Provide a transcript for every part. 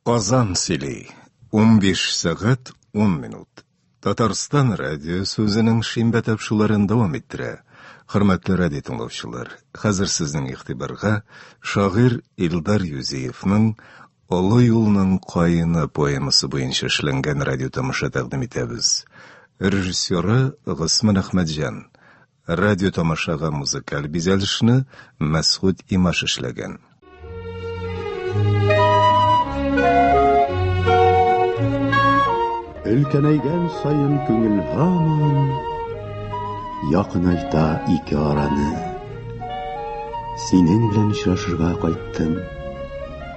Азан сөйлей. 15 сағат 10 минут. Татарстан радио сөзінің шимбә тапшыларын дәвам еттірә. Хөрмәтле радио тыңлаучылар, хәзер сезнең игътибарга шагыйрь Илдар Юзеевның «Олы юлның каены» поэмасы буенча эшләнгән радио тамаша тәкъдим итәбез. Режиссеры Госман Әхмәтҗан. Радио тамашага музыкаль бизәлешне Мәсгуд Имаш эшләгән. Өлкәнәйгән сайын күңел һаман якынайта ике араны. Синең белән очрашырга кайттым.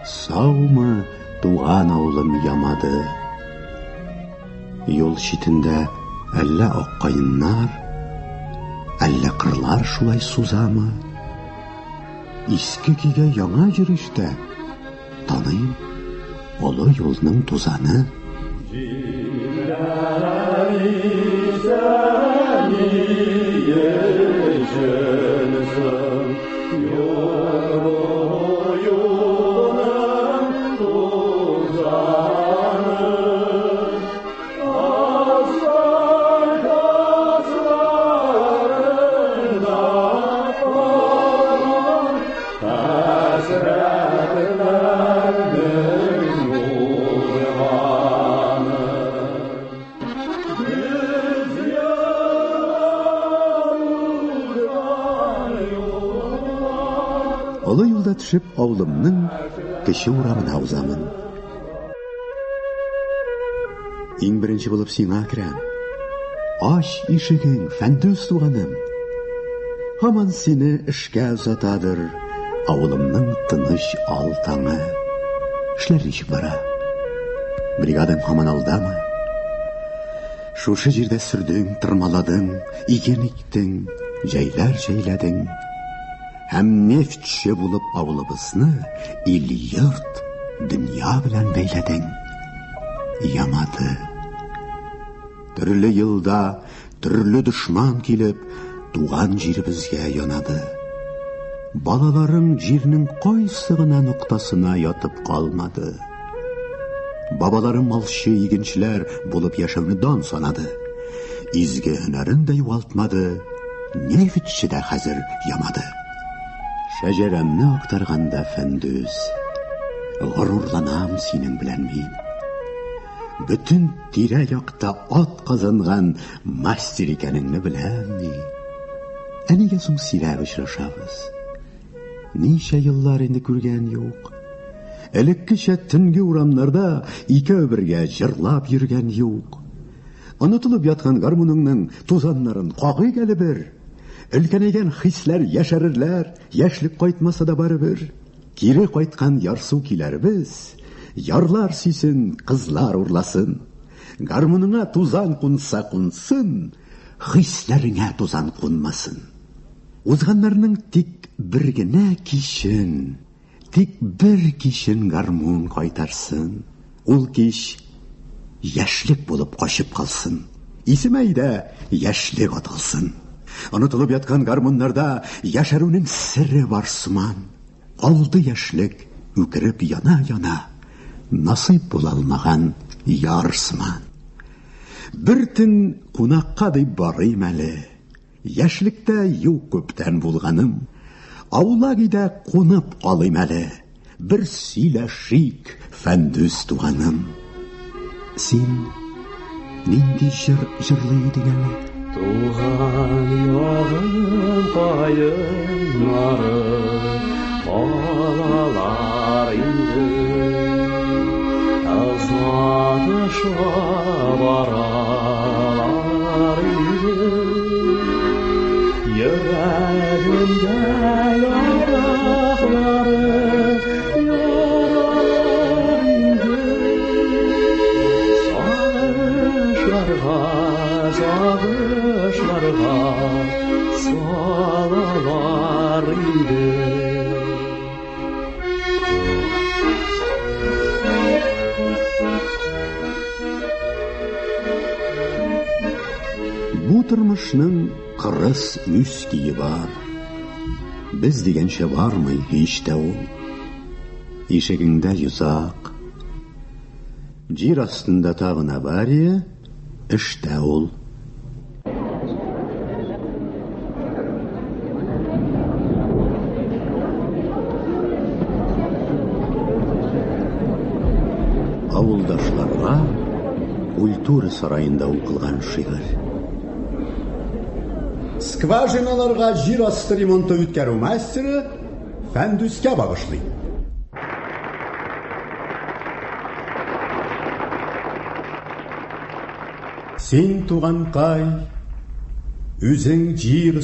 Саумы туган авылым ямады. Юл читендә әллә ак каеннар, әллә кырлар шулай сузамы? Иске кигә яңа йөрүштә таныйм олы юлның тузаны. Олы юлда төшеп авылымның кече урамына узамын. Иң беренче булып сиңа керәм. Аш ишегең, Фәндүс туганым. Һаман сине эшкә озатадыр авылымның тыныч алтаңы. Эшләр ничек бара? Бригадам һаман алдамы? Шушы җирдә сүрдең, тырмаладың, иген иктең, җәйләр җәйләдең. Һәм нефтче булып авылыбызны ил-йорт дөнья белән бәйләдең. Ямады. Төрле елда, төрле дошман килеп, туган җиребезгә янады. Балаларың җирнең кайсы гына ноктасына ятып калмады. Бабаларым малчы игенчеләр булып яшәүне дан санады. Изге һөнәрен дә югалтмады. Нефтче дә хәзер ямады. Шәҗәрәмне актарганда Фәндүс, горурланам синең белән мин. Бөтен тирә-якта ат казанган мастер икәнеңне беләм мин. Нигә соң сирәк очрашабыз? Ничә еллар инде күргән юк. Элеккечә төнге урамнарда икәү бергә җырлап йөргән юк. Онытылып яткан гармуныңның тузаннарын кагый әле бер. Өлкәнәйгән хисләр яшәрерләр, яшьлек кайтмаса да барыбер. Кире кайткан ярсу киләрбез, ярлар сисен, кызлар урласын. Гармуныңа тузан кунса кунсын, хисләреңә тузан кунмасын. Узганнарның тик бер генә кичен, тик бер кичен гармун кайтарсын. Ул кич яшьлек булып качып калсын. Исемәйдә яшьлек атылсын. Онытылып яткан гармуннарда яшәрүнең сире бар сыман. Алды яшьлек үкереп яна-яна, насыйп була алмаган яр сыман. Бер төн кунакка дип барыйм әле. Яшьлектә юк күптән булганым. Аулагида кунып калыйм әле. Бер сөйләшик, Фәндүс туганым. Син нинди җыр җырлый идең әле? Туган ягын каеннары балалар инде, озатышка баралар инде. Йөрәгемдә яраклары ярар инде. Сагышларга салалар инде. Бу тормышның кырыс үз кие бар. Без дигәнчә бармый һич тә ул. Ишегеңдә юзак, Жер астында тагын авария, эштә ул. Авылдашларга культура сарайында укылган шигырь. Скважиналарга жер асты ремонты үткәрү мастеры Фәндүскә багышлый. Син туганкай, үзең жер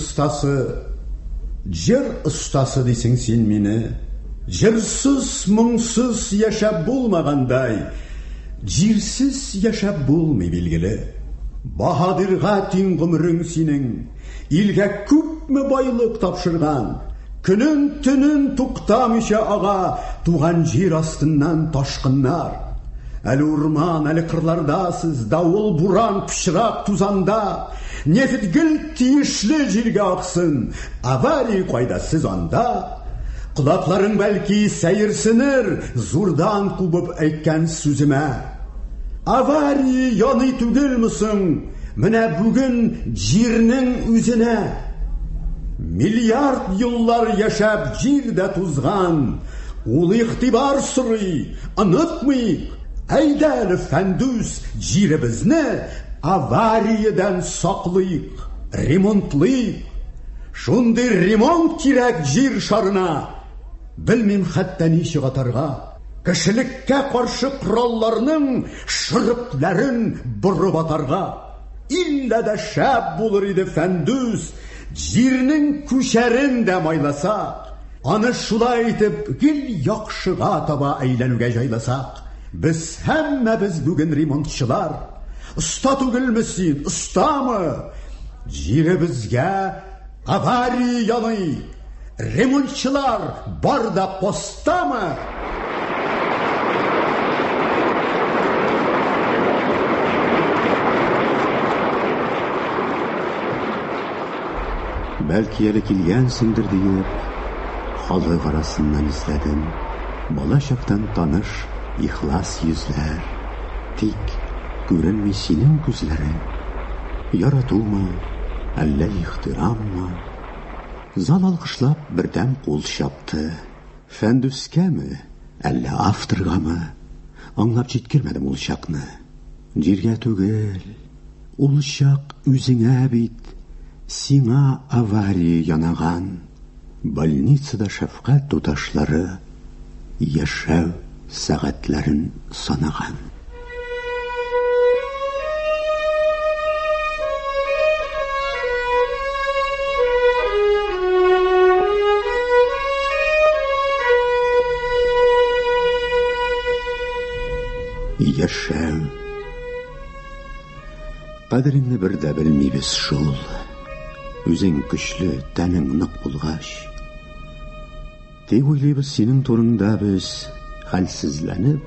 остасы дисең син мине. Жырсыз, моңсыз яшап булмагандай, җирсез яшап булмый билгеле. Баһадирга тиң гомрең синең, илгә күпме байлык тапшырган. Көнен-төнен туктамыйча ага туган җир астыннан ташкыннар. Әле урман, әле кырлардасыз, давыл, буран, пычрак тузанда. Нефт гел тиешле җиргә аксын, авария кайдасыз анда. Кулакларың бәлки сәерсенер, зурдан кубып әйткән сүземә. Авария яный түгелме соң, менә бүген җирнең үзенә. Миллиард еллар яшәп җирдә тузган, ул игътибар сорый, онытмыйк. Әйдә әле Фәндүс, җиребезне авариядан саклыйк, ремонтлыйк. Шундый ремонт кирәк җир шарына. Белмим хәтта ничек атарга. Кешелеккә каршы коралларның шырыпларын борып атарга. Иллә дә шәп булыр иде Фәндүс, җирнең күчәрен дә майласак. Аны шулай итеп гел яхшыга таба әйләнүгә җайласак. Без һәммәбез бүген ремонтчылар. Уста түгелме син, устамы? Җиребезгә авария яный. Ремонтчылар бар да постамы? Бәлки әле килгәнсеңдер диеп, халык арасыннан изләдем. Бала чактан таныш, ихлас йөзләр. Тик күренми синең күзләрең. Яратумы, әллә ихтираммы? Зал алкышлап бердәм кул чапты. Фәндүскәме, әллә авторгамы? Аңлап җиткермәдем ул чакны. Җиргә түгел, ул чак үзеңә бит. Сиңа авария янаган. Больницада шәфкать туташлары яшәү сәгатьләрен санаган. Яшәү. Кадереңне бер дә белмибез шул. Үзең көчле, тәнең нык булгач. Тик уйлыйбыз синең турыңда без, хәлсезләнеп,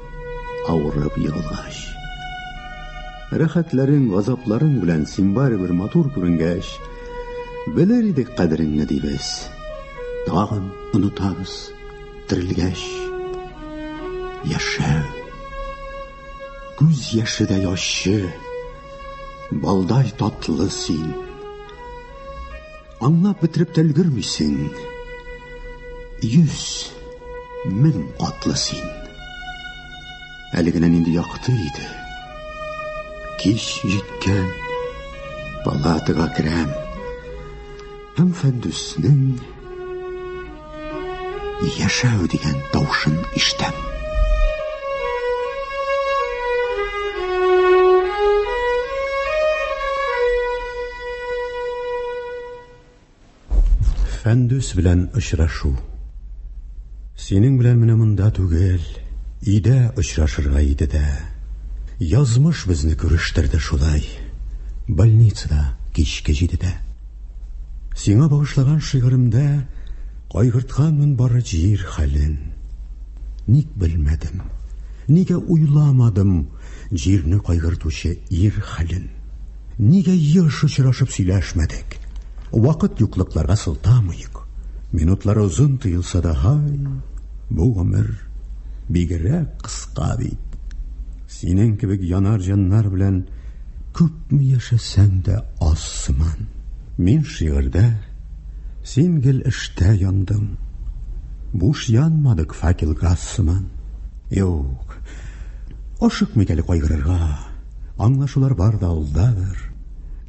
авырып егылгач. Рәхәтләрең, газапларың белән син барыбер матур күренгәч, белер идек кадереңне дибез. Тагын онытабыз, терелгәч. Яшәү. Күз яшы да яшчы, балдай татлы син. Аңлап бетереп тә өлгермисең. 100,000 катлы син. Әле генә нинди якты иде. Кич җиткән, палатага керәм. Һәм Фәндүснең яшәү дигән тавышын ишетәм. Фәндүс белән очрашу. Синең белән менә монда түгел, өйдә очрашырга иде дә. Язмыш безне күрештерде шулай, больницада кичке 7-дә. Сиңа багышлаган шигыремдә кайгыртканмын бары җир хәлен. Ник белмәдем, нигә уйламадым җирне кайгыртучы ир хәлен. Нигә еш очрашып сөйләшмәдек? Вакыт юклыкларга сылтамыйк. Минутлар озын тыелса да, һай, бу гомер бигрәк кыска бит. Синең кебек янар җаннар белән күпме яшәсәң дә азсыман. Мин шигырьдә, син гел эштә яндың. Буш янмадык факел газсыман. Юк, ашыкмый әле кайгырырга. Аңлашулар бар да алдадыр.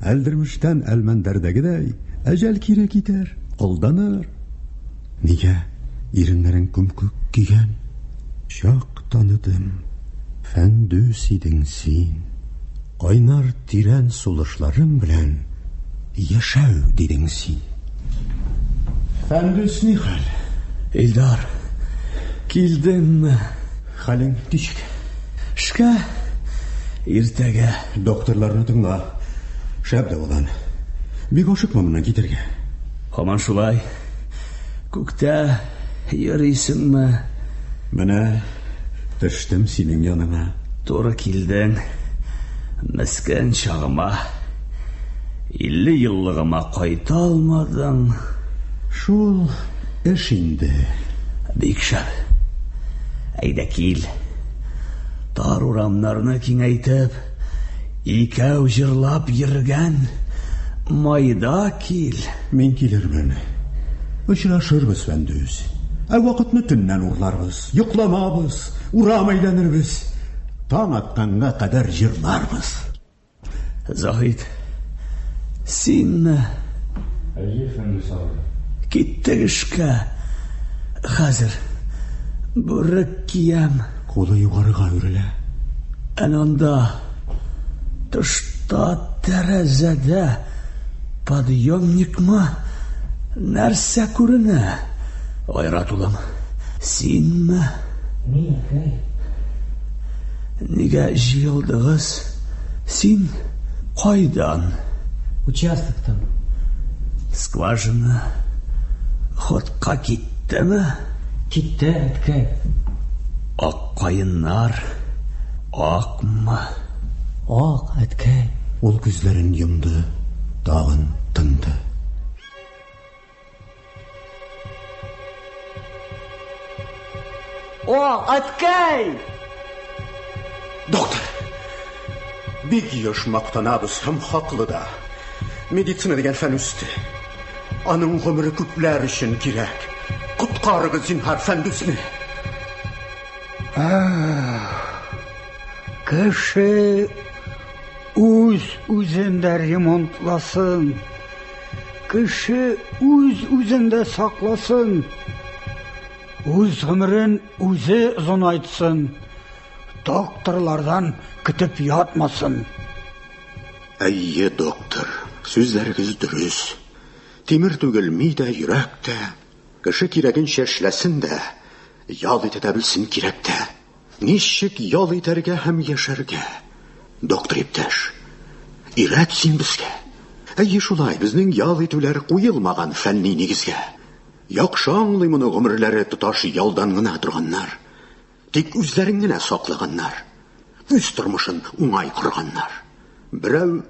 Әлдермештән әлмәндәрдәгедәй, әҗәл кире китәр, алданыр. Нигә иреннәрең күмкүк кигән? Чак таныдым, Фәндүс идең син. Кайнар тирән сулышларың белән яшәү дидең син. Фәндүс ни хәл? Илдар, килдеңме? Хәлең ничек? Эшкә иртәгә. Докторларны тыңла. Шәп дәвалан. Бик ашыкма моннан китәргә. Һаман шулай. Күктә йөрисеңме? Менә төштем синең яныңа. Туры килдең. Мәскән чагыма. 50 еллыгыма кайта алмадың. Шул эш инде. Бик шәп. Әйдә кил. Тар урамнарны киңәйтеп, икәү җырлап йөргән майда кил. Мин килермен. Очрашырбыз, Фәндүс. Вакытны төннән урларбыз, йокламабыз, урам әйләнербез. Таң атканга кадәр җырларбыз. Заһид, синме? Әйе, Фәндүс абый. Киттек эшкә. Хәзер бүрек киям. Кулы югарыга үрелә. Ананда тышта тәрәзәдә подъемникмы? Нәрсә күренә? Айрат улым, синме? Мин, Кай. Нигә җыелдыгыз? Син кайдан? Участоктан. Скважина ходка киттеме? Китте, әткәй. Ак каеннар акмы? Ак, әткәй. Ул күзләрен йомды, тагын тынды. Ак, әткәй! Доктор, бик еш мактанабыз һәм хаклы да. Медицина дигән фән үсте. Аның гомере күпләр өчен кирәк. Коткарыгыз зинһар Фәндүсне. Кеше үз-үзендә ремонтласын. Кеше үз-үзендә сакласын. Үз гомерен үзе озынайтсын. Докторлардан көтеп ятмасын. Әйе, доктор, сүзләрегез дөрес. Тимер түгел мидә, йөрәктә. Кеше кирәгенчә эшләсен дә, ял итә белсен кирәктә. Ничек ял итәргә һәм яшәргә? Доктор иптәш, ирәт син безгә. Әйе шулай, безнең ял итүләр куелмаган фәнни нигезгә. Яхшы аңлый моны гомерләре тоташ ялдан гына торганнар. Тик үзләрен генә саклаганнар. Үз тормышын уңай корганнар. Берәү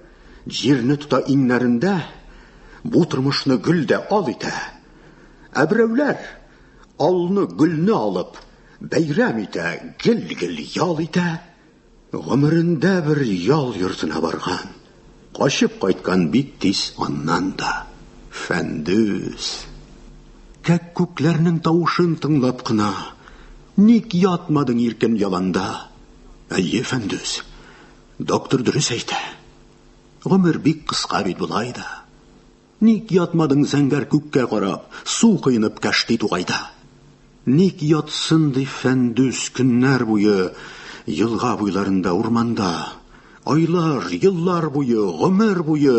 җирне тота иңнәрендә, бу тормышны гөлдә ал итә. Ә берәүләр алны гөлне алып, бәйрәм итә, гел-гел ял итә. Гомерендә бер ял йортына барган. Качып кайткан бик тиз аннан да. Фәндүс. Кәк күкләрнең тавышын тыңлап кына, ник ятмадың иркен яланда? Әйе, Фәндүс. Доктор дөрес әйтә. Гомер бик кыска бит булай да. Ник ятмадың зәңгәр күккә карап, су кыйнып кәшти тугайда? Ник ятсын ди Фәндүс көннәр буе, елга буйларында урманда, айлар, еллар буе, гомер буе,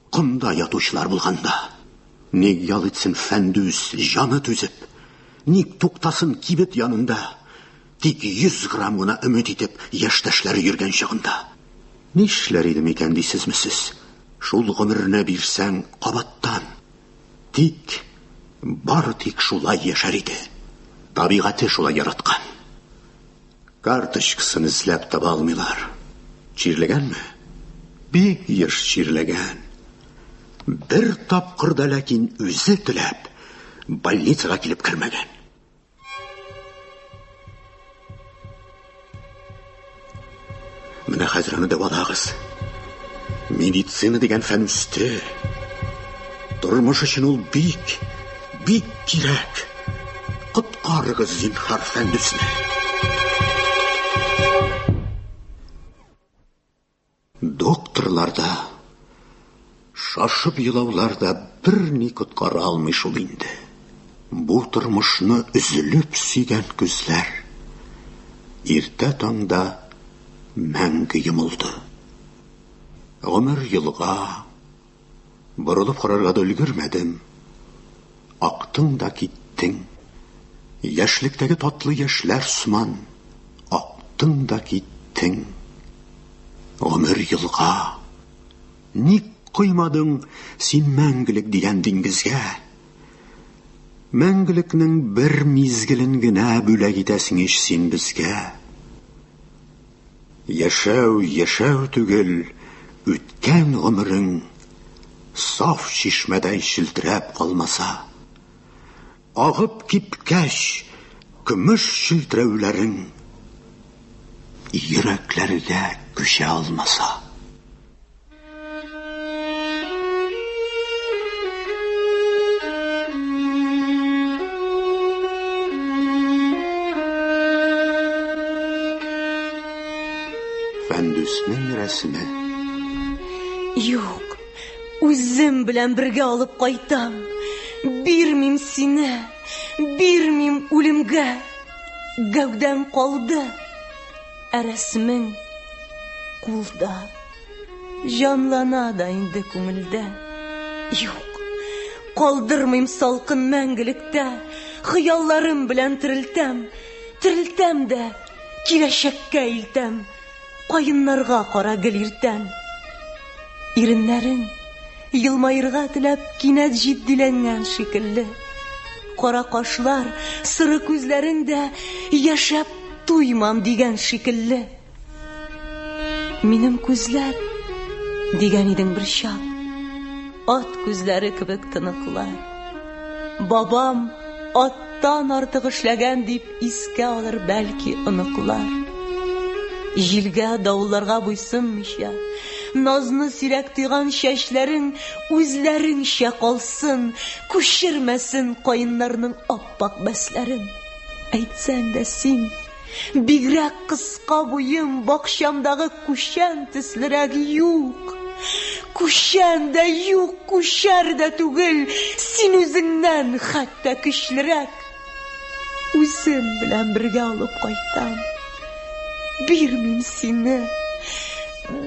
кымда ятучылар булганда? Ник ял итсен Фәндүс җаны түзеп? Ник туктасын кибет янында? Тик 100 грамм гына өмет итеп яшьтәшләре йөргән чагында? Нишләр иде микән дисезме сез? Шул гомерне бирсәң кабаттан. Тик бары тик шулай яшәр иде. Табигате шулай яраткан. Карточкасын эзләп таба алмыйлар. Чирләгәнме? Бик еш чирләгән. Бер тапкыр да ләкин үзе теләп больницага килеп кермәгән. Менә хәзер аны дәвалагыз. Медицина дигән фән үсте. Тормыш өчен ул бик кирәк. Коткарыгыз, зинһар, Фәндүсне. Докторларда, шашып елауларда берни коткара алмый шул инде. Бу тормышны үзелеп сөйгән күзләр иртә таңда мәңге йомылды. Гомер елга, борылып карарга да өлгермәдем. Актың да киттең. Яшьлектәге татлы яшьләр сыман, актың да киттең. Гомер елга, ник коймадың син мәңгелек дигән диңгезгә? Мәңгелекнең бер мизгелен генә бүләк итәсең ич син безгә. Яшәү түгел, үткән гомерең саф чишмәдәй челтерәп калмаса, агып кипкәч көмеш челтерәүләрең йөрәкләргә күчә алмаса. Фәндүснең рәсеме. Юк, үзем белән бергә алып кайтам. Бирмим сине, бирмим үлемгә. Гәүдәм калды, рәсемең кулда. Җанлана да инде күңелдә. Юк, калдырмыйм салкын мәңгелектә. Хыялларым белән терелтәм дә киләчәккә илтәм. Кайыннарга кара гел иртән. Иреннәрең елмаерга теләп кинәт җитдиләнгән шикелле. Кара кашлар, сыры күзләрең дә яшәп туймам дигән шикелле. Минем күзләр дигән идең бер чак, ат күзләре кебек тыныклар. Бабам аттан артык эшләгән дип искә алыр бәлки оныклар. Җилгә, давылларга буйсынмыйча, назны сирәк тойган чәчләрең үзләреңчә калсын, күчермәсен каеннарның аппак бәсләрен. Әйтсәң дә син, бигрәк кыска буем бакчамдагы күчән төслерәк юк. Күчән дә юк, күчәр дә түгел, син үзеңнән хәтта көчлерәк. Үзем белән бергә алып кайтам. Бирмим сине,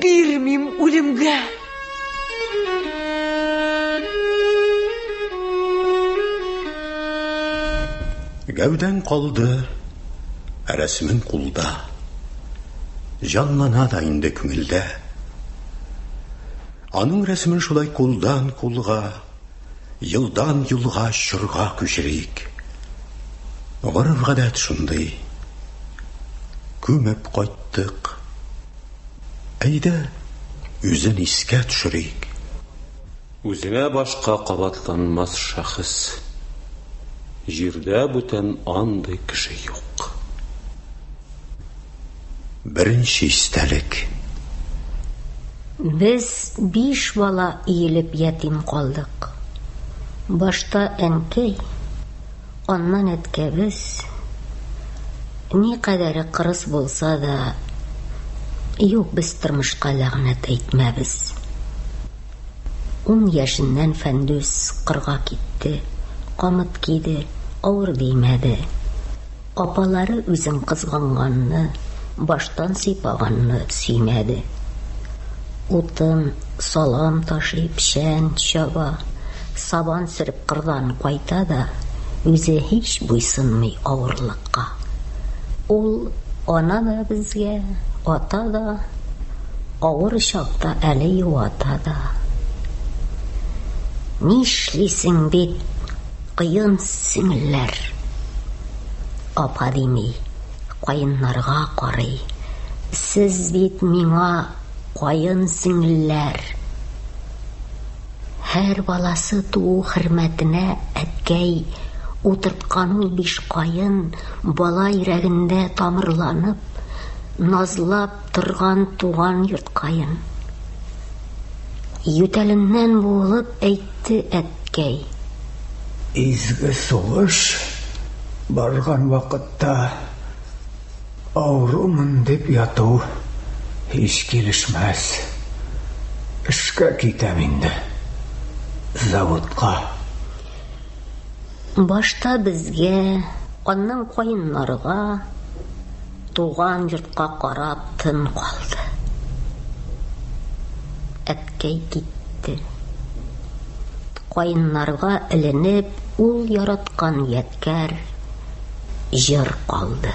бирмим үлемгә. Гәүдәң калды, рәсемен кулда. Җанлана да инде күңелдә. Аның рәсемен шулай кулдан кулга, елдан юлга чорга күчерик. Гореф гадәт шундый. Күмеп кайттык. Әйдә, үзен искә төшерик. Үзеңә башка кабатланмас шәхес. Җирдә бүтән андый кеше юк. Беренче истәлек. Без 5 бала иелеп ятим калдык. Башта әнкәй, аннан әткәбез. Никадәр кырыс булса да, юк, без тормышка ләгънәт әйтмәбез. 10 яшеннән Фәндүс кырга китте, камыт киде, авыр димәде. Апалары үзен кызганганны, баштан сыйпаганны сөймәде. Утын, салам ташый, печән чаба, сабан сөреп кырдан кайта да, үзе һич буйсынмый авырлыкка. Ул ана да безгә, ата да, авыр чакта әле юата да. Нишлисең бит, кыен сеңелләр. Апа дими, каеннарга карый. Сез бит миңа каен сеңелләр. Һәр баласы туу хөрмәтенә әткәй утырткан ул 5 каен бала йөрәгендә тамырланып, назлап торган туган йорткайын. Ютәленнән буылып әйтте әткәй. Изге сугыш барган вакытта авырумын дип яту һич килешмәс. Эшкә китәм инде. Заводка. Башта безгә, аннан кайыннарга, туган йортка карап тын калды. Әткәй китте. Кайыннарга эленеп, ул яраткан ядкәр җыр калды.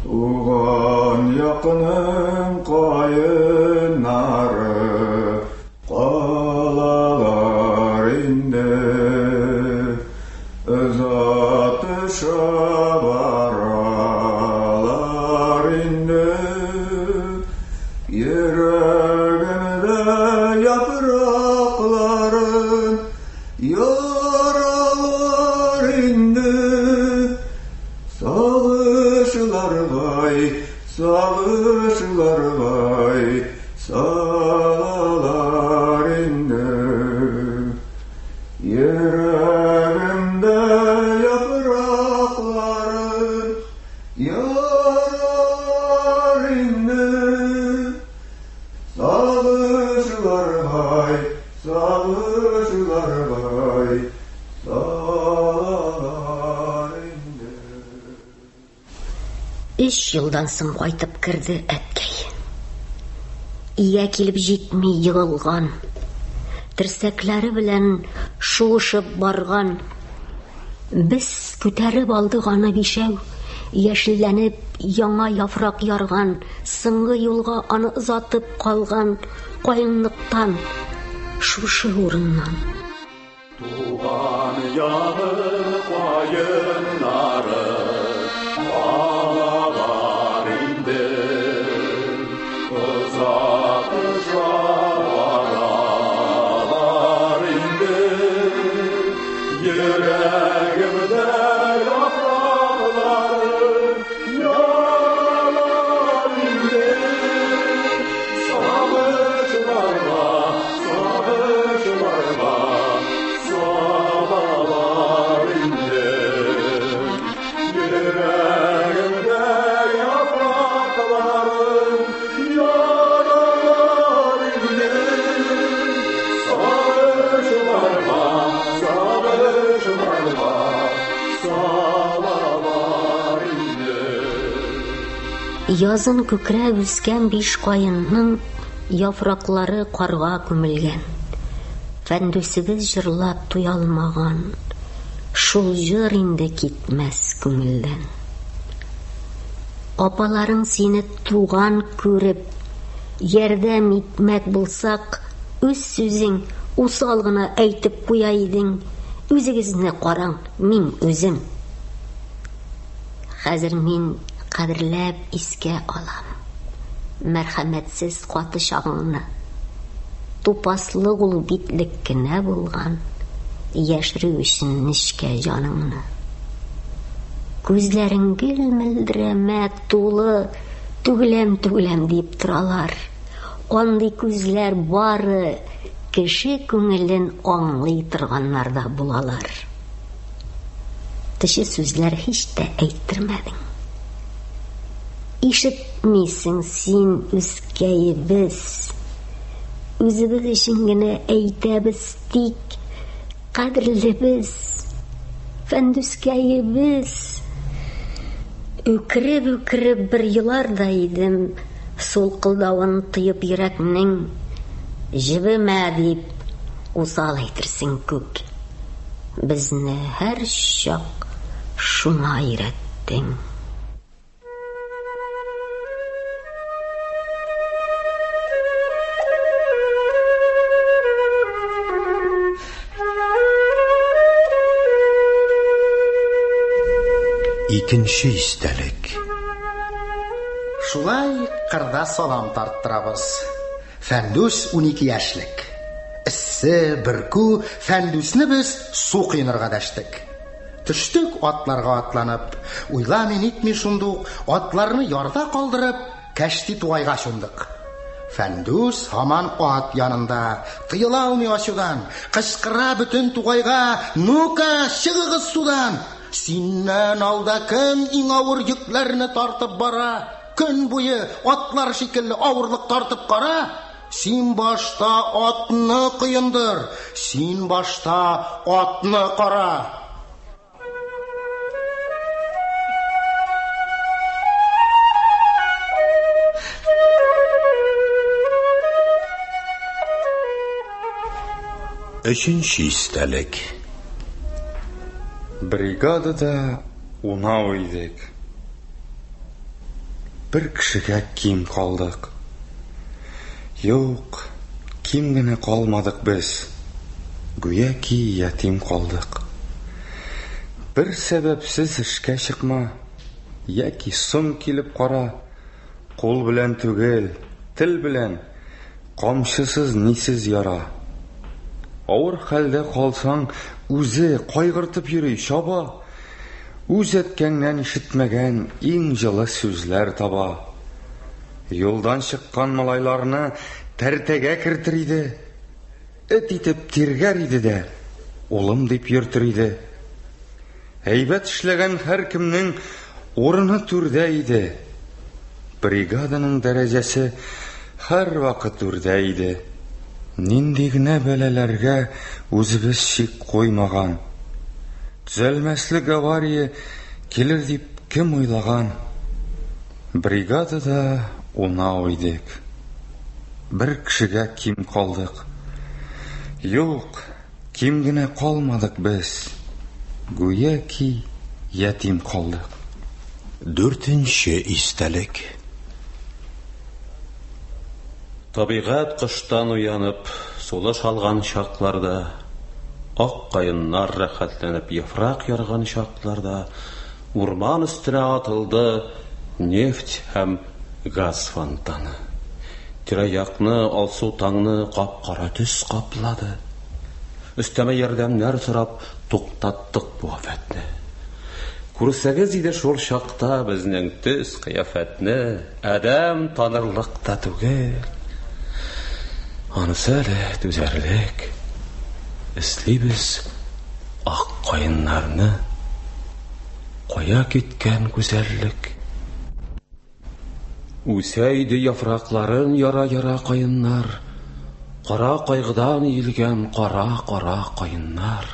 Туган якының кайыннары калалар инде, озатыша баралар инде, йөрәгемдә яфракларын яралар инде, сагышларгай салалар инде, йөрәгемдә яфракларын яралар инде, сагышларгай салалар инде. 3 елдан соң кайтып керде әткәй. Ия килеп җитми йыгылган, терсәкләре белән шуышып барган. Без күтәреп алдык аны бишәү, яшелләнеп, яңа яфрак ярган, соңгы юлга аны озатып калган кайынлыктан, шушы урыннан. Туган ягы кайыннары алалар инде, озатыша баралар инде, йөрәгемдә яфракларын яралар инде, сагышларга салалар инде, йөрәгемдә яфракларын яралар инде, сагышларга салалар инде. Язын күкрәп үскән 5 кайынның яфраклары карга күмелгән. Фәндүсебез җырлап туя алмаган. Шул җыр инде китмәс күңелдән. Апаларың сине туган күреп, ярдәм итмәк булсак, үз сүзең усал гына әйтеп куя идең. Үзегезне караң, мин үзем. Хәзер мин кадерләп искә алам. Мәрхәмәтсез каты чагыңны. Тупаслык ул битлек кенә булган. Яшерү өчен нечкә җаныңны. Күзләрең гел мөлдерәмә тулы, түгеләм дип торалар. Андый күзләр бары кеше күңелен аңлый торганнар да булалар. Теше сүзләр һич тә әйттермәдең. Ишетмисең син үзкәебез. Үзебез өчен генә әйтәбез тик, кадерлебез, фәндүскәебез. Үкереп бер елларда идем, сулкылдавын тыеп йөрәкнең. Җибемә дип усал әйтерсең күк. Безне һәр чак шуңа өйрәттең. Икенче истәлек. Шулай кырда салам тарттырабыз. Фәндүс 12 яшьлек. Иссе, бирку, Фәндүсне без су кыйнырга дәштек. Төштек атларга атланып, уйламый нитми шундук атларны ярда калдырып, кәшти тугайга чумдык. Фәндүс һаман ат янында, тыела алмый ачудан, кычкыра бөтен тугайга: "Ну-ка, чыгыгыз судан! Синнән алда кем иң авыр йөкләрне тартып бара? Көн буе атлар шикелле авырлык тартып кара. Син башта атны кыендыр, син башта атны кара." Өченче истәлек. Бригадада унау идек. Бер кешегә ким калдык. Юк, ким генә калмадык без. Гүя ки ятим калдык. Бер сәбәпсез эшкә чыкма, яки сон килеп кара. Кул белән түгел, тел белән, камчысыз нисез яра. Авыр хәлдә калсаң, үзе кайгыртып йөри, чаба. Үз әткәңнән ишетмәгән иң җылы сүзләр таба. Юлдан чыккан малайларны тәртәгә кертер иде. Эт итеп тиргәр иде дә, улым дип йөртер иде. Әйбәт эшләгән һәр кемнең урыны түрдә иде. Бригаданың дәрәҗәсе һәр вакыт түрдә иде. Нинди генә бәләләргә үзебез шик куймаган. Төзәлмәслек авария килер дип кем уйлаган? Бригадада унау идек. Бер кешегә ким калдык. Юк, ким генә калмадык без. Гүя ки ятим калдык. Дүртенче истәлек. Табигать кыштан уянып, сулыш алган чакларда, ак кайыннар рәхәтләнеп яфрак ярган чакларда, урман өстенә атылды нефть һәм газ фонтаны. Тирә-якны алсу таңны кап-кара төс каплады. Өстәмә ярдәмнәр сорап туктаттык бу афәтне. Күрсәгез иде шул чакта безнең төс кыяфәтне, адәм танырлык та түгел. Анысы әле түзәрлек. Эслибез ак кайыннарны, кая киткән гүзәллек. Үсә иде яфракларын яра-яра кайыннар, кара кайгыдан иелгән кара-кара кайыннар.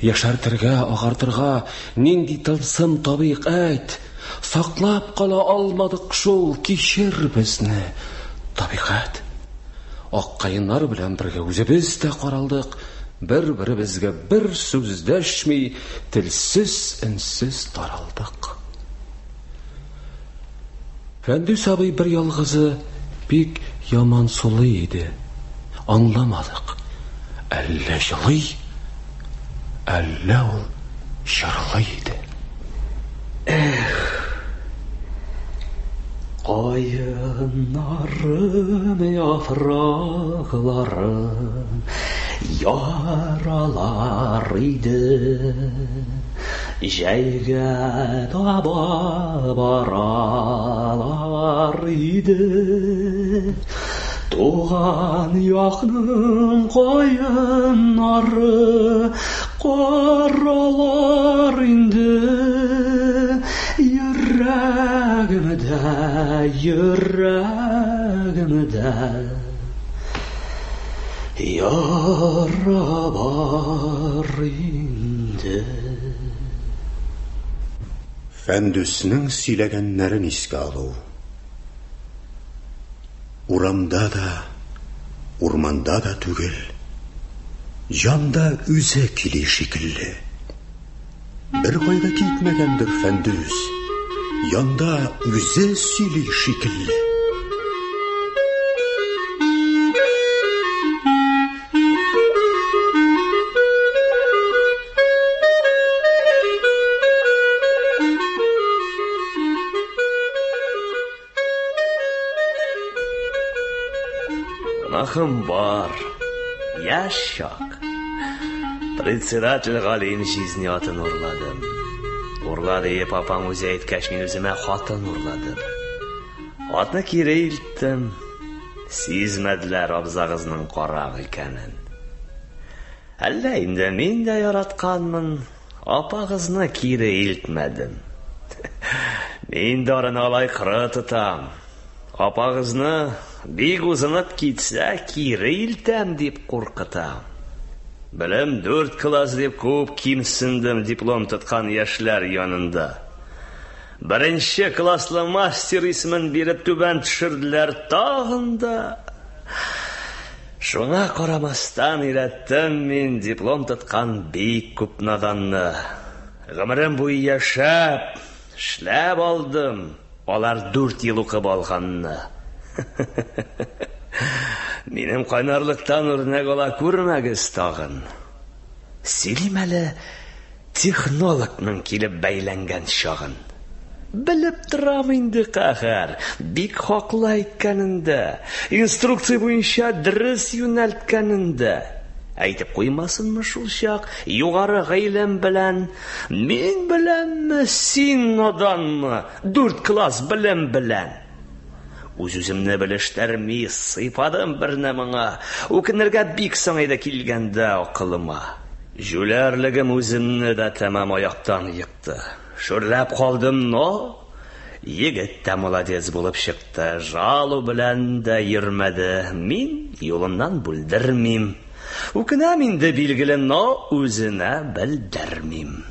Яшәртергә, агартырга нинди тылсым табигать, саклап кала алмадык шул, кичер безне, табигать. Ак кайыннар белән бергә үзебез дә каралдык, бер-беребезгә бер сүз дәшми, телсез, инсез таралдык. Фәндүс абый бер ялгызы бик яман сулый иде. Аңламадык. Әллә җылый, әллә ул җырлый иде. Кайыннарым, яфракларым, яралар иде, җәйгә таба баралар иде. Туган якның кайыннары каралар инде. Йөрәгемдә яра бар инде. Фәндүснең сөйләгәннәрен искә алу. Урамда да, урманда да түгел, җанда үзе кили шикелле. Бер кайда китмәгәндер Фәндүс, янда үзе сөйли шикелле. Гөнаһым бар, яшь чак. Председатель Галин жизни атын урладым. Урлады еп апаң үзе әйткәч, мин үземә хатын урладым. Атны кире илттем. Сизмәделәр абзагызның карак икәнен. Әллә инде мин дә яратканмын, апагызны кире илтмәдем. Мин дарын алай кыры тотам. Апагызны бик узынып китсә, кире илтәм дип куркытам. Белем 4 класс дип күп кимсендем диплом тоткан яшьләр янында. 1 класслы мастер исемен биреп түбән төшерделәр тагында. Шуңа карамастан өйрәттем мин диплом тоткан бик күп наданны. Гомерем буе яшәп, эшләп алдым. Алар 4 ел укып алганны. Минем кайнарлыктан үрнәк ала күрмәгез тагын. Сөйлим әле технологның килеп бәйләнгән чагын. Белеп торам инде каһәр, бик хаклы әйткәнендә, инструкция буенча дөрес юнәлткәнендә. Әйтеп куймасынмы шул чак, югары гыйлем белән, мин беләмме, син наданмы, 4 класс белем белән. Үз-үземне белештерми, сыйпадым берне моңа, үкенергә бик соңайда килгәндә акылыма. Жүләрлегем үземне дә тәмам аяктан йыкты. Шүрләп калдым, но егет тә молодец булып чыкты. Жалу белән дә йөрмәде. Мин юлымнан бүлдермим. Үкенәм инде билгеле, но үзенә белдермим.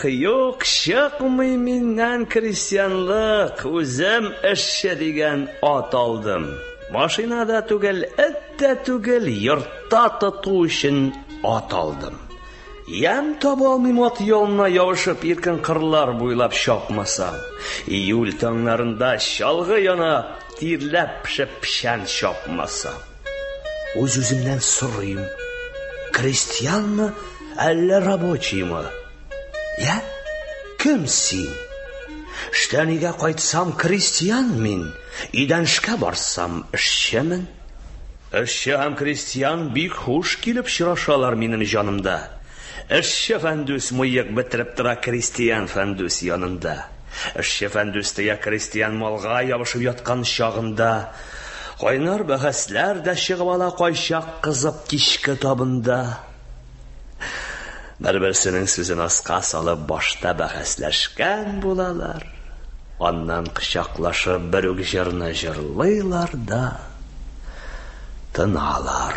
Юк, чыкмый миннән крестьянлык, үзем эшче дигән ат алдым. Машинада түгел, эттә түгел, йортта тоту өчен ат алдым. Ям таба алмыйм ат ялына явышып иркен кырлар буйлап чапмасам. Июль таңнарында чалгы яна, тирләп пешеп пешән чапмасам. Үз-үземнән сорыйм, крестьянмы, әллә рабочиймы? Я, кем син? Штәнигә кайтсам крестьян мин, идәншкә барсам эшчемен. Эшче һәм крестьян бик хуш килеп чырашалар минем җанымда. Эшче фәндүс мыек бетереп тора крестьян фәндүс янында. Эшче фәндүс тыя крестьян малга ябышып яткан чагында. Кайнар бәхәсләр дә чыгып ала кайчак кызып кичке табында. Бер-берсенең сүзен аска салып башта бәхәсләшкән булалар. Аннан кычаклашып бер үк җырны җырлыйлар да тыналар.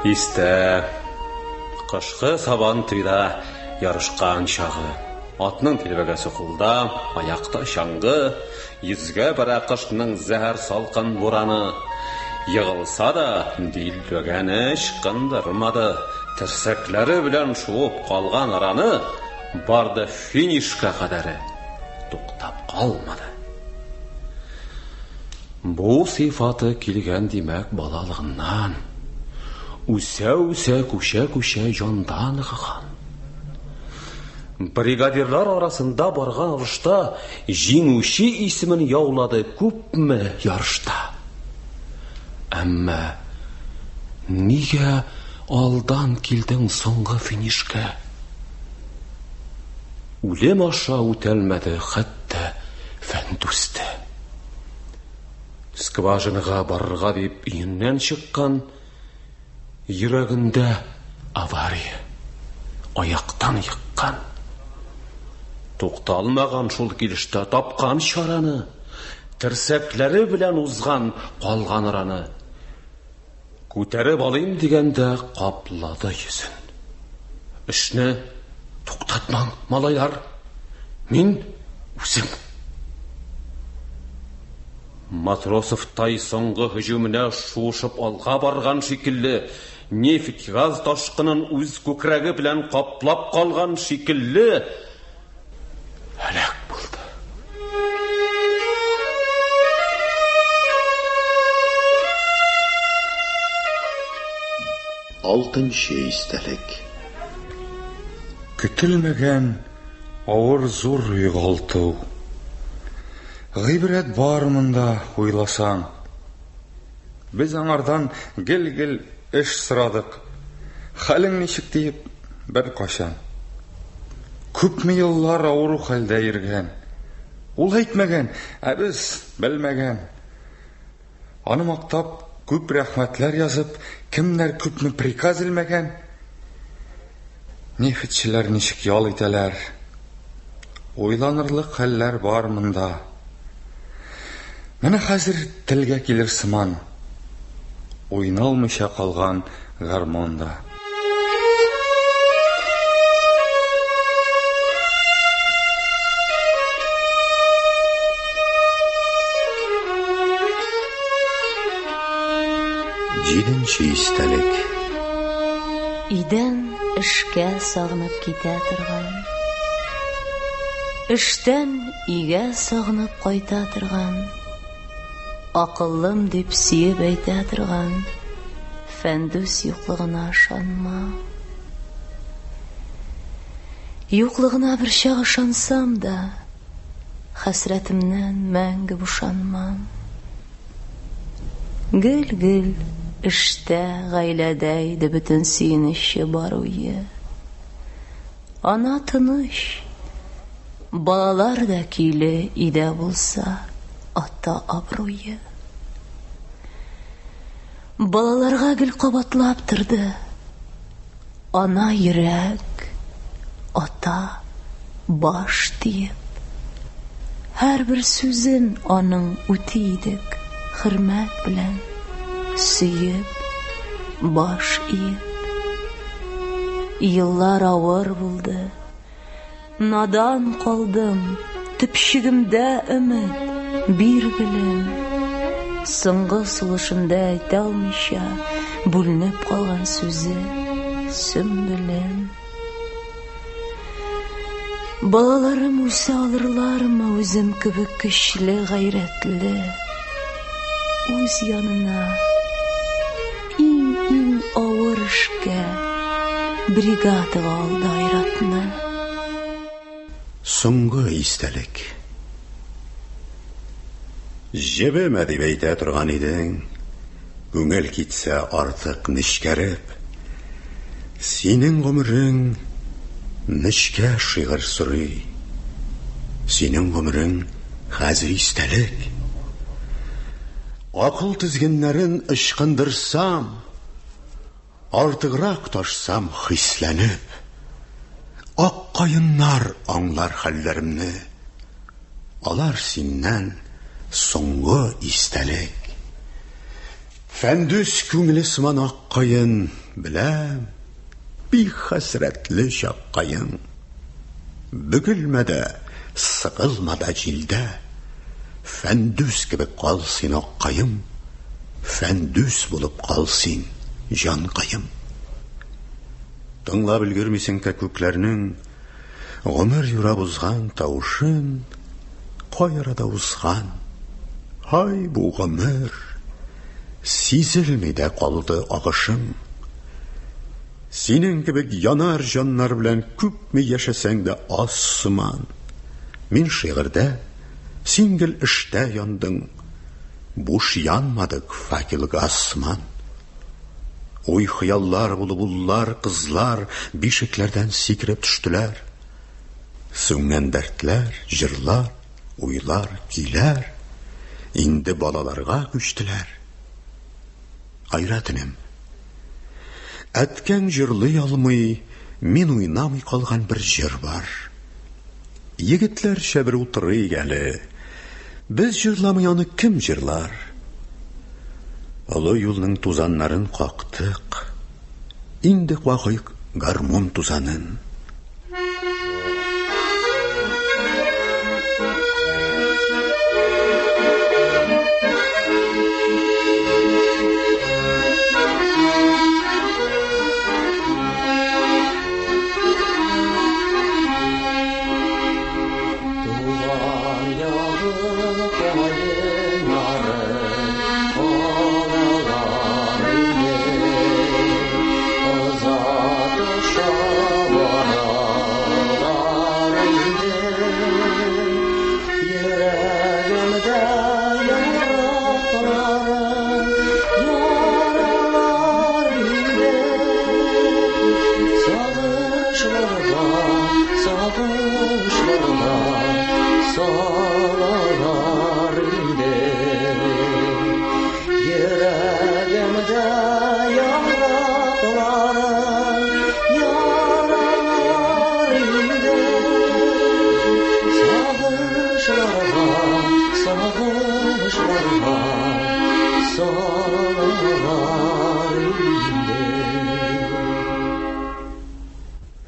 Истә, кышкы сабан туйда ярышкан чагы. Атның тилбәгәсе кулда, аякта чаңгы, йөзгә бара кышның зәһәр салкын бураны. Йыгылса да, дилбәгәне ычкындырмады. Терсәкләре белән шуып калган араны барды финишка кадәре туктап калмады. Бу сыйфаты килгән димәк балалыгыннан. Үсә-үсә, күчә-күчә җандан ныгыган. Бригадирлар арасында барган урышта җиңүче исемен яулады күпме ярышта. Әмма нигә алдан килдең соңгы финишкә? Үлем аша үтәлмәде хәтта фәндүсте. Скважинаға барырга дип өеннән чыккан, йөрәгендә авария, аяктан йыккан. Тукталмаган шул килештә тапкан чараны, терсәкләре белән узган калган араны. Күтәреп алыйм дигәндә каплады йөзен. Эшне туктатмаң, малайлар. Мин үзем. Матросов тай соңгы һөҗүменә шушып алга барган шикелле, нефть газ ташкынын үз күкрәге белән каплап калган шикелле һәлак булды. 6-нчы истәлек. Көтелмәгән авыр зур югалту. Гыйбрәт бар монда уйласаң. Без аңардан гел-гел эш сорадык. Хәлең ничек дип бер качан. Күпме еллар авыру хәлдә йөргән. Ул әйтмәгән, ә без белмәгән. Аны мактап күп рәхмәтләр язып, кемнәр күпме приказ илмәгән. Нефтчеләр ничек ял итәләр. Уйланырлык хәлләр бар монда. Менә хәзер телгә килер сыман. Уйналмыйча калган гармонда. Җиденче истәлек. Идән эшкә сагынып китә торган. Эштән игә сагынып кайта торган. Акыллым дип сөеп әйтә торган. Фәндүс юклыгына ышанма. Юклыгына бер чак ышансам да, хәсрәтемнән мәңге бушанмам. Гел-гел эштә, гаиләдә иде бөтен сөенече бар уе. Ана тыныч, балалар да көйле иде булса, ата абруе. Балаларга гел кабатлап торды. Ана йөрәк, ата баш диеп. Һәрбер сүзен аның үти идек, хөрмәт белән сөеп, баш иеп. Еллар авыр булды, надан калдым, төпчегемдә өмет, бир белем. Соңгы сулышында әйтә алмыйча, бүленеп калган сүзе, сөмбелем. Балаларым үлсә алырлармы үзем кебек көчле, гайрәтле? Үз янына иң авыр эшкә бригадага алды айратны. Соңгы истәлек. Җебемә дип әйтә торган идең, күңел китсә артык нечкәреп. Синең гомерең нечкә шигырь сорый. Синең гомерең хәзер истәлек. Акыл тезгеннәрен ычкындырсам, артыграк ташсам хисләнеп, ак каеннар аңлар хәлләремне. Алар синнән соңгы истәлек. Фәндүс күңеле сыман ак каен, беләм, бик хәсрәтле чак каен. Бөгелмәдә, сыгылмада җилдә, фәндүс кебек кал син ак каем, фәндүс булып кал син җан каем. Тыңлап өлгермисең күкләрнең гомер юрап узган тавышын, кайрада узган. Ай бу гомер, сизелми дә калды агышым. Синең кебек янар җаннар белән күпме яшәсәң дә аз сыман. Мин шигырьдә, син гел эштә яндың, буш янмадык факел гасман. Уй хыяллар булып уллар, кызлар бишекләрдән сикереп төштеләр. Сүнгән дәртләр, җырлар, уйлар, көйләр инде балаларга күчтеләр. Айратыным, әткәң җырлый алмый, мин уйнамый калган бер җыр бар. Егетләрчә бер утырый әле, без җырламый аны кем җырлар? Олы юлның тузаннарын кактык, инде кагыйк гармон тузанын.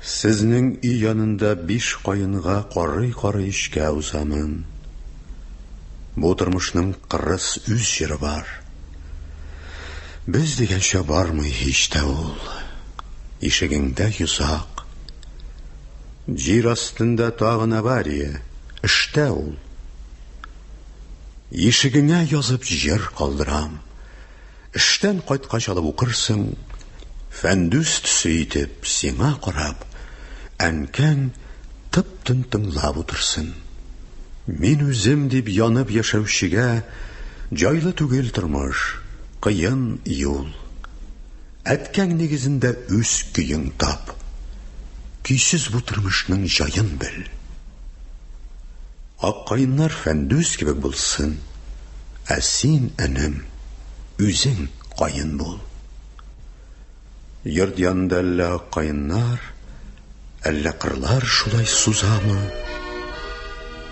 Сезнең өй янында 5 каенга карый-карый эшкә узамын. Бу тормышның кырыс үз җыры бар. Без дигәнчә бармый һич тә ул. Ишегеңдә юзак. Җир астында тагын авария. Эштә ул. Ишегеңә язып җыр калдырам. Эштән кайткач алып укырсың. Фәндүс төсе итеп сиңа карап, әнкәң тып-тын тыңлап утырсын. Мин үзем дип янып яшәүчегә җайлы түгел тормыш, кыен юл. Әткәң нигезендә үз көең тап. Көйсез бу тормышның җаен бел. Аккаеннар фәндүс кебек булсын, ә син, энем, үзең каен бул. Йорт янында әллә аккаеннар, әллә кырлар шулай сузамы?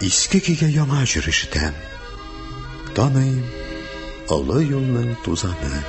Иске көйгә яңа җыр ишетәм. Таныйм олы юлның тузаны.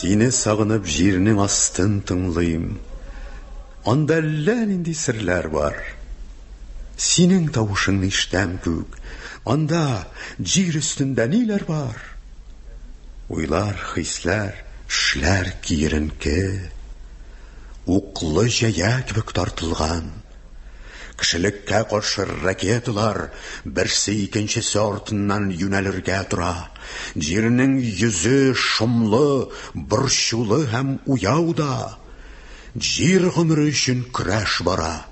Сине сагынып җирнең астын тыңлыйм. Анда әллә нинди серләр бар. Синең тавышыңны ишетәм күк. Анда җир өстендә ниләр бар? Уйлар, хисләр, эшләр киеренке. Уклы җая кебек тартылган. Кешелеккә каршы ракеталар берсе икенчесе артыннан юнәлергә тора. Җирнең йөзе шомлы, борчулы һәм уяу да. Җир гомере өчен көрәш бара.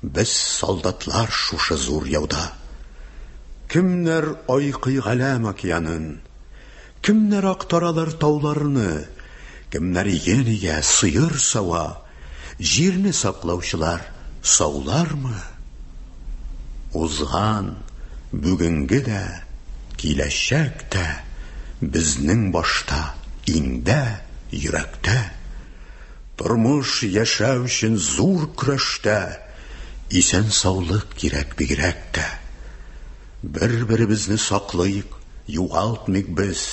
Без солдатлар шушы зур яуда. Кемнәр айкый галәм океанын, кемнәр актаралар тауларны, кемнәр егенигә сыер сава. Җирне саклаучылар саулармы? Узган, бүгенге дә, киләчәк тә безнең башта, иңдә, йөрәктә. Тормыш яшәү өчен зур көрәштә, исән саулык кирәк бигрәк тә. Бер-беребезне саклыйк, югалтмыйк без,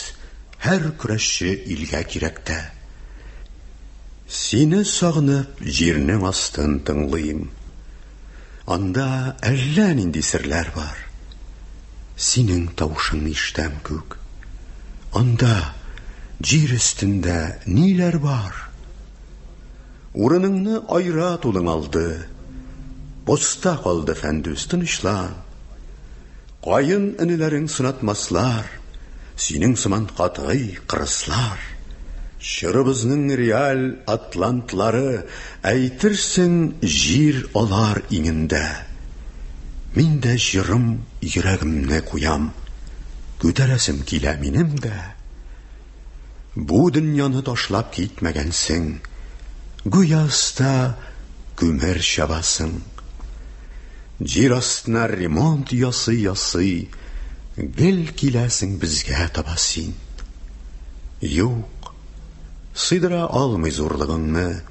һәр көрәшче илгә кирәктә. Сине сагынып җирнең астын тыңлыйм. Анда әллә нинди серләр бар. Синең тавышыңны ишетәм күк. Анда җир өстендә ниләр бар? Урыныңны айра тулың алды. Поста калды фәндүс, тынычлан. Каен энеләрең сынатмаслар. Синең сыман катгый кырыслар. Чырыбызның реаль атлантлары, әйтерсең җир алар иңендә. Мин дә җырым йөрәгемне куям, күтәрәсем килә минем дә. Бу дөньяны ташлап китмәгәнсең, гүяста күмер чабасың. Җир астына ремонт ясый, гел киләсең безгә таба син. Юк, сыйдыра алмый зурлыгыңны,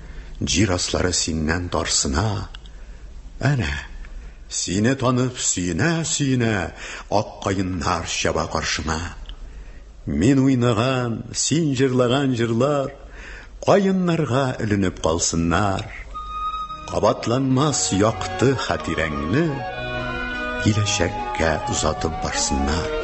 җир аслары синнән тарсына. Әнә, сине танып сөенә, аккаеннар чаба каршыма. Мин уйнаган, син җырлаган җырлар, каеннарга эленеп калсыннар. Кабатланмас якты хатирәңне, киләчәккә узатып барсыннар.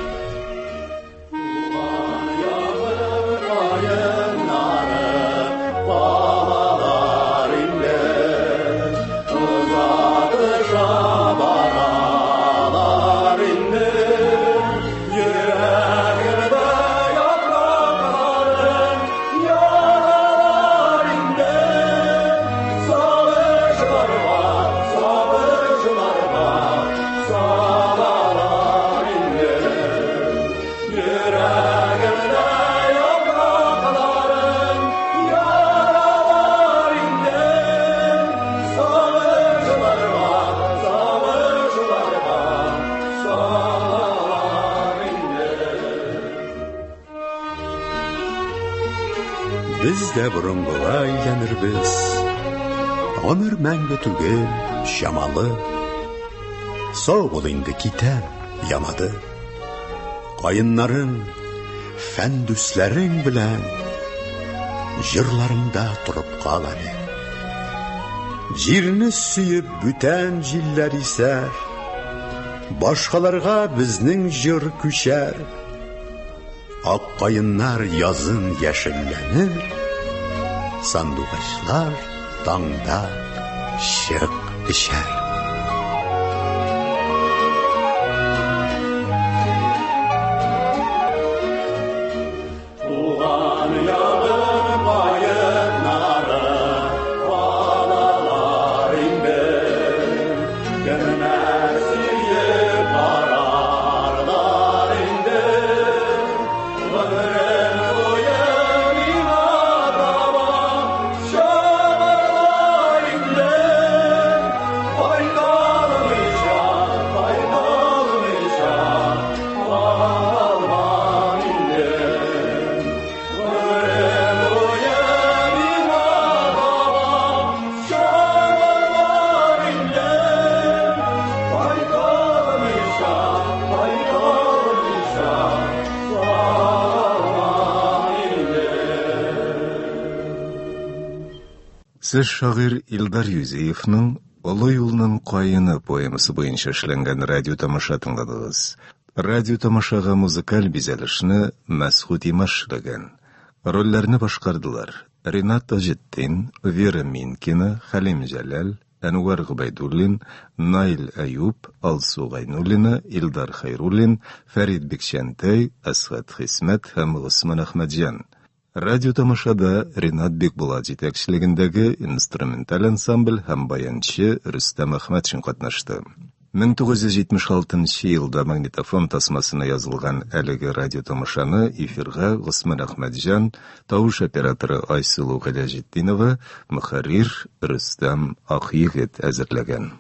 Sağlar Без дә борынгыга әйләнербез. Гомер мәңге түгел, шамалы. Сау бул инде китәм, ямады. Кайыннарың, фәндүсләрең белән җырларымда турып кал әле. Җирне сөеп бүтән җилләр исәр, башкаларга безнең җыр күчәр. Ак кайыннар язын яшелләнер, сандугачлар таңда чык эчәр. Сез шагыйрь Илдар Юзеевның «Олы юлның кайыны» поэмасы буенча эшләнгән радио тамаша тыңладыгыз. Радио тамашага музыкаль бизәлешне Мәсгуд Имаш эшләгән. Рольләрне башкардылар Ринат Таҗетдин, Вера Минкина, Хәлим Җәләл, Әнвәр Губайдуллин, Наил Әюб, Алсу Гайнуллина, Илдар Хайруллин, Фәрид Бикчәнтәй, Әсгать Хисмәт һәм Госман Әхмәтҗан. Радио тамашада Ринат Бикбулат җитәкчелегендәге инструменталь ансамбль һәм баянчы Рөстәм Әхмәтшин катнашты. 1976 елда магнитофон тасмасына язылган әлеге радио тамашаны эфирга Госман Әхмәтҗан, тавыш операторы Айсылу Галәҗетдинова, мөхәррир Рөстәм Акъегет әзерләгән.